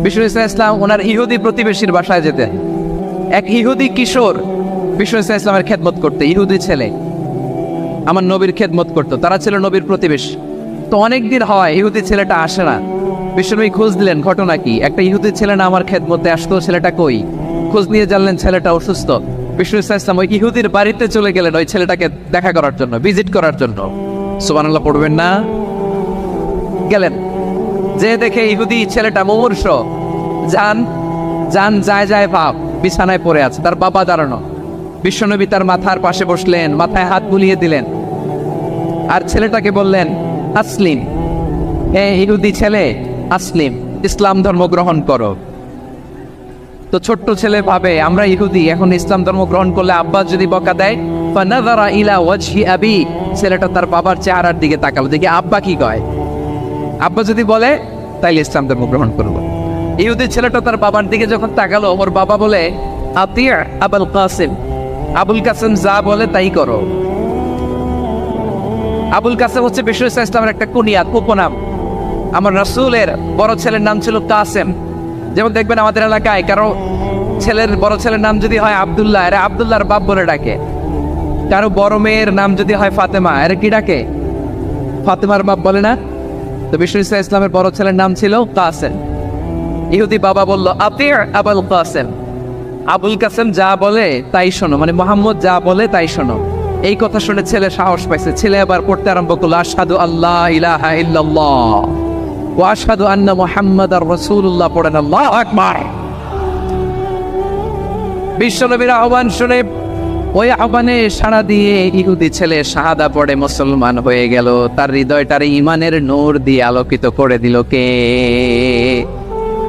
বিষ্ণু ইসলাম ওনার ইহুদি প্রতিবেশীর বাসায় যেতেন। এক ইহুদি কিশোর বিষ্ণু ইসলামের খেদমত করতে, ইহুদি ছেলে আমার নবীর খেদমত করতো, তারা ছিল নবীর প্রতিবেশী। তো অনেকদিন হয় ইহুদি ছেলেটা আসে না। বিশ্বনবী খোঁজ দিলেন ঘটনা কি, একটা ইহুদি ছেলে না আমার খেদমতে আসতো, ছেলেটা কই? খোঁজ নিয়ে জানলেন ছেলেটা অসুস্থ। বিষ্ণু ইসলাম ওই ইহুদির বাড়িতে চলে গেলেন ওই ছেলেটাকে দেখা করার জন্য, ভিজিট করার জন্য। সুবহানাল্লাহ পড়বেন না? গেলেন, যে দেখে ইহুদি ছেলেটা মুমূর্ষ, জান জান যায় যায় ভাব, বিছানায় পড়ে আছে, তার বাবা দাঁড়ানো। বিশ্বনবী তার মাথার পাশে বসলেন, মাথায় হাত বুলিয়ে দিলেন, আর ছেলেটাকে বললেন আসলিম, হে ইহুদি ছেলে আসলিম, ইসলাম ধর্ম গ্রহণ করো। তো ছোট্ট ছেলে ভাবে আমরা ইহুদি, এখন ইসলাম ধর্ম গ্রহণ করলে আব্বা যদি বকা দেয়, ফানাযারা ইলা ওয়াজহি আবি, ছেলেটা তার বাবার চেহারার দিকে তাকালো, দেখি আব্বা কি কয়। আব্বা যদি বলে তাইলে ইসলাম ধর্ম গ্রহণ করবো। ইহুদি ছেলেটা তার বাবার দিকে যখন তাকালো, ওর বাবা বলে আতিয়া আবুল কাসিম, আবুল কাসিম যা বলে তাই করো। আবুল কাসেম হচ্ছে বিষ্ণু ইসলামের একটা কুনিয়াত, উপনাম। আমার রাসূলের বড় ছেলের নাম ছিল কাসেম। যেমন দেখবেন আমাদের এলাকায় কারো ছেলের বড় ছেলের নাম যদি হয় আব্দুল্লাহ, এরা আব্দুল্লাহর বাপ বলে ডাকে। কারো বড় মেয়ের নাম যদি হয় ফাতেমা, এরা কি ডাকে? ফাতেমার বাপ বলে না? তো বিষ্ণু ইসলামের বড় ছেলের নাম ছিল কাসেম। ইহুদি বাবা বলল আতিয়া আবুল কাসেম, আবুল কাসেম যা বলে তাই শোনো, মানে মোহাম্মদ যা বলে তাই শোনো। এই কথা শুনে ছেলে সাহস পাইছে, ছেলে আবার পড়তে আরম্ভ করলো আশহাদু আল্লাহ ইলাহা ইল্লাল্লাহ ওয়া আশহাদু আন্না মুহাম্মাদার রাসূলুল্লাহ, পড়েন আল্লাহু আকবার। বিশ্বনবীর আহ্বান শুনে ওই আহ্বানে সাড়া দিয়ে ইহুদি ছেলে শাহাদা পড়ে মুসলমান হয়ে গেল। তার হৃদয়টারে ঈমানের নূর দিয়ে আলোকিত করে দিল কে?